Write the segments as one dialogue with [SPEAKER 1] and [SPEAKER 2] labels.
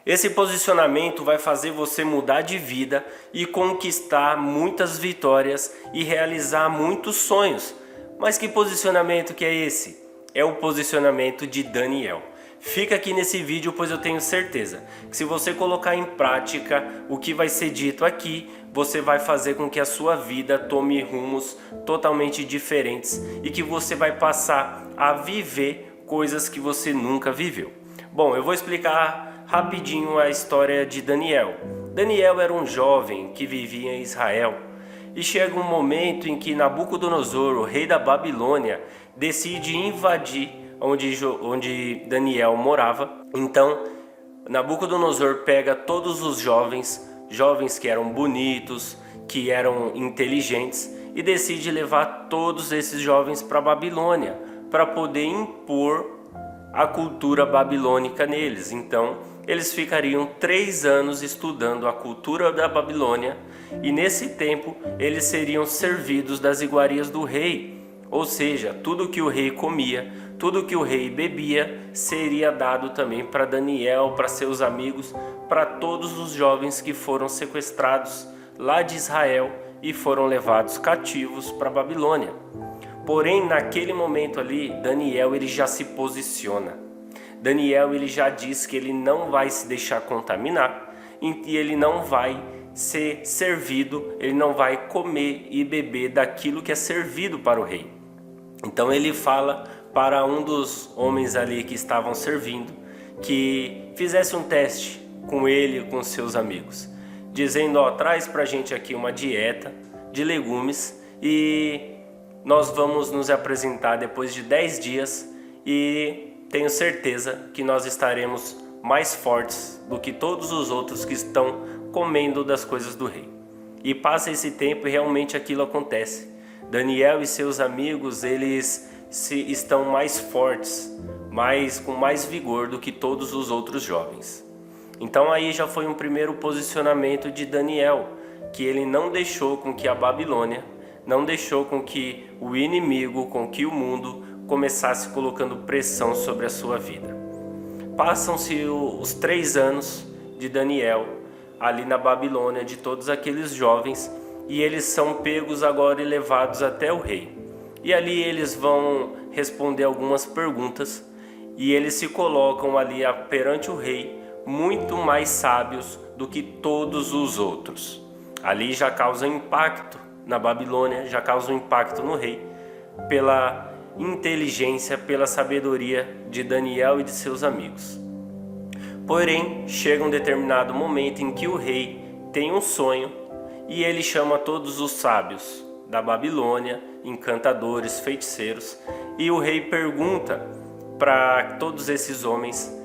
[SPEAKER 1] Esse posicionamento vai fazer você mudar de vida e conquistar muitas vitórias e realizar muitos sonhos. Mas que posicionamento que é esse? É o posicionamento de Daniel. Fica aqui nesse vídeo, pois eu tenho certeza que se você colocar em prática o que vai ser dito aqui, você vai fazer com que a sua vida tome rumos totalmente diferentes e que você vai passar a viver coisas que você nunca viveu. Bom, eu vou explicar rapidinho a história de Daniel. Daniel era um jovem que vivia em Israel e chega um momento em que Nabucodonosor, o rei da Babilônia, decide invadir onde Daniel morava. Então Nabucodonosor pega todos os jovens que eram bonitos, que eram inteligentes, e decide levar todos esses jovens para a Babilônia para poder impor a cultura babilônica neles. Então eles ficariam 3 anos estudando a cultura da Babilônia, e nesse tempo eles seriam servidos das iguarias do rei. Ou seja, tudo que o rei comia, tudo que o rei bebia, seria dado também para Daniel, para seus amigos, para todos os jovens que foram sequestrados lá de Israel e foram levados cativos para a Babilônia. Porém, naquele momento ali, Daniel ele já se posiciona. Daniel ele já diz que ele não vai se deixar contaminar e ele não vai ser servido, ele não vai comer e beber daquilo que é servido para o rei. Então ele fala para um dos homens ali que estavam servindo que fizesse um teste com ele e com seus amigos, dizendo: ó, traz pra gente aqui uma dieta de legumes e nós vamos nos apresentar depois de 10 dias e tenho certeza que nós estaremos mais fortes do que todos os outros que estão comendo das coisas do rei. E passa esse tempo e realmente aquilo acontece. Daniel e seus amigos, eles estão mais fortes, com mais vigor do que todos os outros jovens. Então aí já foi um primeiro posicionamento de Daniel, que ele não deixou com que a Babilônia, não deixou com que o inimigo, com que o mundo começasse colocando pressão sobre a sua vida. Passam-se os 3 anos de Daniel ali na Babilônia, de todos aqueles jovens, e eles são pegos agora e levados até o rei. E ali eles vão responder algumas perguntas e eles se colocam ali perante o rei muito mais sábios do que todos os outros. Ali já causa impacto na Babilônia, já causa um impacto no rei pela inteligência, pela sabedoria de Daniel e de seus amigos. Porém, chega um determinado momento em que o rei tem um sonho e ele chama todos os sábios da Babilônia, encantadores, feiticeiros, e o rei pergunta para todos esses homens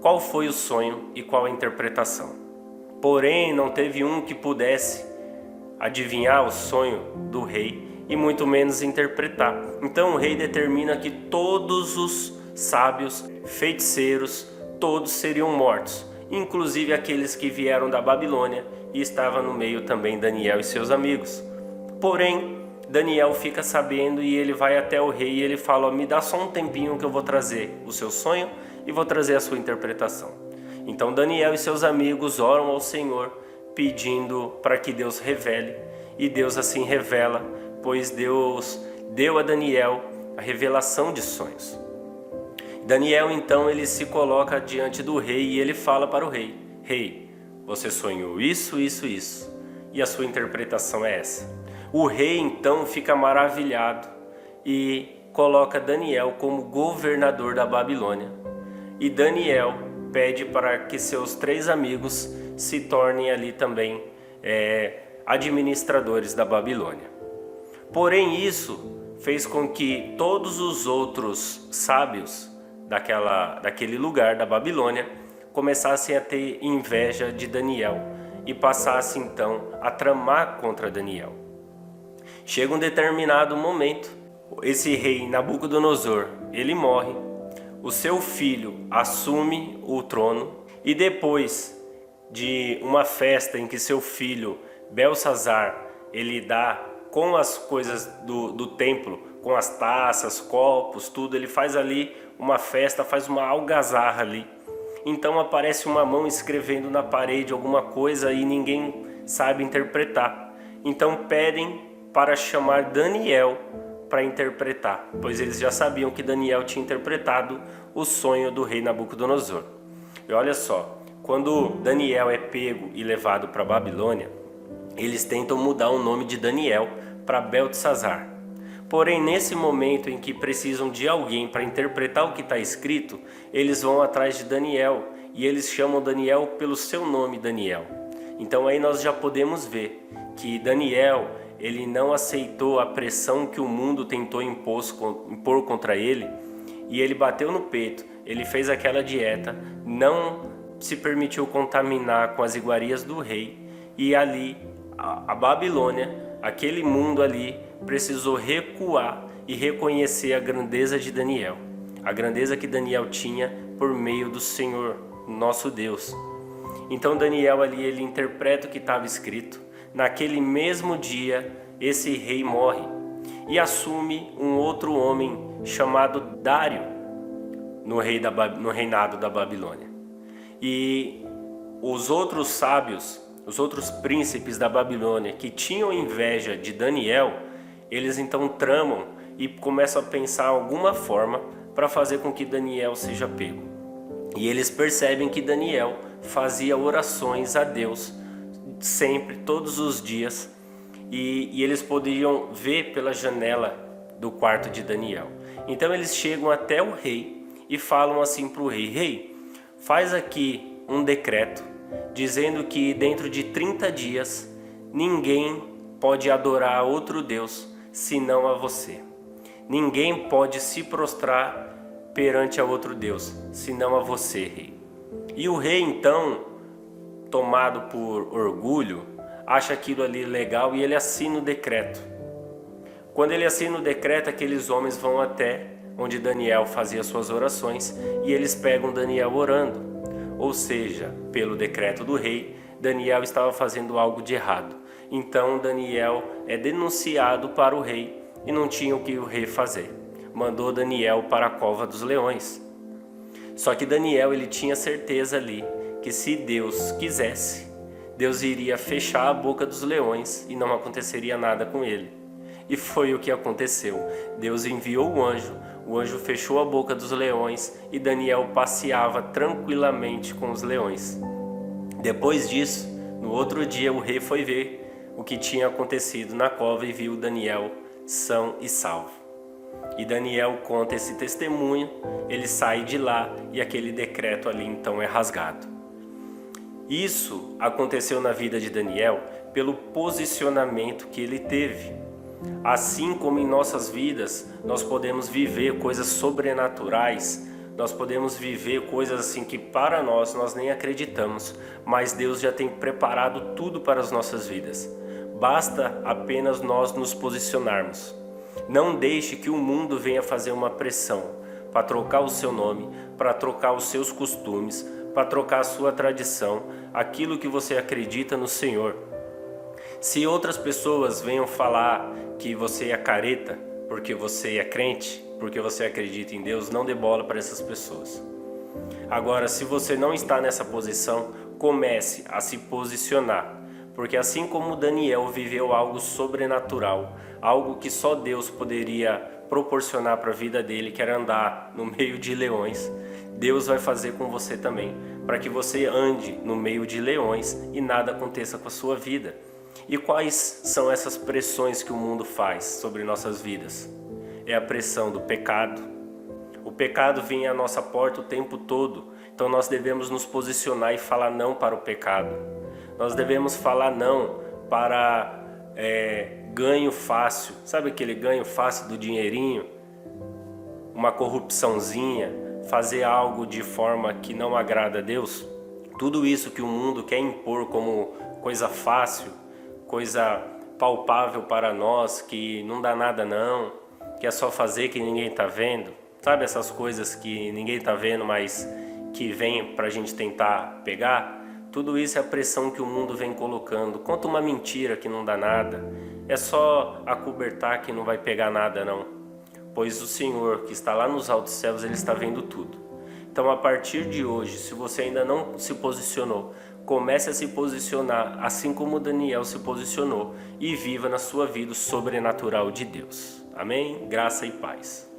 [SPEAKER 1] qual foi o sonho e qual a interpretação. Porém, não teve um que pudesse adivinhar o sonho do rei e muito menos interpretar. Então o rei determina que todos os sábios, feiticeiros, todos seriam mortos, inclusive aqueles que vieram da Babilônia, e estava no meio também Daniel e seus amigos. Porém, Daniel fica sabendo e ele vai até o rei e ele fala: me dá só um tempinho que eu vou trazer o seu sonho e vou trazer a sua interpretação. Então Daniel e seus amigos oram ao Senhor pedindo para que Deus revele, e Deus assim revela, pois Deus deu a Daniel a revelação de sonhos. Daniel então ele se coloca diante do rei e ele fala para o rei: rei, você sonhou isso, isso, isso, e a sua interpretação é essa. O rei então fica maravilhado e coloca Daniel como governador da Babilônia. E Daniel pede para que seus 3 amigos se tornem ali também administradores da Babilônia. Porém, isso fez com que todos os outros sábios daquele lugar da Babilônia começassem a ter inveja de Daniel e passassem então a tramar contra Daniel. Chega um determinado momento, esse rei Nabucodonosor, ele morre, o seu filho assume o trono, e depois de uma festa em que seu filho Belsazar, ele dá com as coisas do templo, com as taças, copos, tudo, ele faz ali uma festa, faz uma algazarra ali. Então aparece uma mão escrevendo na parede alguma coisa e ninguém sabe interpretar. Então pedem para chamar Daniel para interpretar, pois eles já sabiam que Daniel tinha interpretado o sonho do rei Nabucodonosor. E olha só, quando Daniel é pego e levado para a Babilônia, eles tentam mudar o nome de Daniel para Beltesazar. Porém, nesse momento em que precisam de alguém para interpretar o que está escrito, eles vão atrás de Daniel e eles chamam Daniel pelo seu nome, Daniel. Então aí nós já podemos ver que Daniel, ele não aceitou a pressão que o mundo tentou impor contra ele, e ele bateu no peito, ele fez aquela dieta, não se permitiu contaminar com as iguarias do rei, e ali a Babilônia, aquele mundo ali, precisou recuar e reconhecer a grandeza de Daniel, a grandeza que Daniel tinha por meio do Senhor, nosso Deus. Então Daniel ali, ele interpreta o que estava escrito. Naquele mesmo dia, esse rei morre e assume um outro homem chamado Dário no reinado da Babilônia. E os outros sábios, os outros príncipes da Babilônia que tinham inveja de Daniel, eles então tramam e começam a pensar alguma forma para fazer com que Daniel seja pego. E eles percebem que Daniel fazia orações a Deus sempre, todos os dias, e eles podiam ver pela janela do quarto de Daniel. Então eles chegam até o rei e falam assim para o rei: rei, faz aqui um decreto dizendo que dentro de 30 dias ninguém pode adorar outro Deus senão a você. Ninguém pode se prostrar perante a outro Deus senão a você, rei. E o rei então, tomado por orgulho, acha aquilo ali legal e ele assina o decreto. Quando ele assina o decreto, aqueles homens vão até onde Daniel fazia suas orações e eles pegam Daniel orando. Ou seja, pelo decreto do rei, Daniel estava fazendo algo de errado. Então Daniel é denunciado para o rei e não tinha o que o rei fazer. Mandou Daniel para a cova dos leões. Só que Daniel, ele tinha certeza ali que se Deus quisesse, Deus iria fechar a boca dos leões e não aconteceria nada com ele. E foi o que aconteceu. Deus enviou o anjo fechou a boca dos leões e Daniel passeava tranquilamente com os leões. Depois disso, no outro dia, o rei foi ver o que tinha acontecido na cova e viu Daniel são e salvo. E Daniel conta esse testemunho, ele sai de lá e aquele decreto ali então é rasgado. Isso aconteceu na vida de Daniel pelo posicionamento que ele teve. Assim como em nossas vidas nós podemos viver coisas sobrenaturais, nós podemos viver coisas assim que para nós nem acreditamos, mas Deus já tem preparado tudo para as nossas vidas. Basta apenas nós nos posicionarmos. Não deixe que o mundo venha fazer uma pressão para trocar o seu nome, para trocar os seus costumes, para trocar a sua tradição, aquilo que você acredita no Senhor. Se outras pessoas venham falar que você é careta, porque você é crente, porque você acredita em Deus, não dê bola para essas pessoas. Agora, se você não está nessa posição, comece a se posicionar. Porque assim como Daniel viveu algo sobrenatural, algo que só Deus poderia proporcionar para a vida dele, que era andar no meio de leões, Deus vai fazer com você também, para que você ande no meio de leões e nada aconteça com a sua vida. E quais são essas pressões que o mundo faz sobre nossas vidas? É a pressão do pecado. O pecado vem à nossa porta o tempo todo, então nós devemos nos posicionar e falar não para o pecado. Nós devemos falar não para ganho fácil. Sabe aquele ganho fácil do dinheirinho? Uma corrupçãozinha, fazer algo de forma que não agrada a Deus? Tudo isso que o mundo quer impor como coisa fácil, coisa palpável para nós, que não dá nada não, que é só fazer que ninguém está vendo. Sabe essas coisas que ninguém está vendo, mas que vem para a gente tentar pegar? Tudo isso é a pressão que o mundo vem colocando. Conta uma mentira que não dá nada. É só acobertar que não vai pegar nada não. Pois o Senhor que está lá nos altos céus, Ele está vendo tudo. Então, a partir de hoje, se você ainda não se posicionou, comece a se posicionar assim como Daniel se posicionou e viva na sua vida o sobrenatural de Deus. Amém? Graça e paz.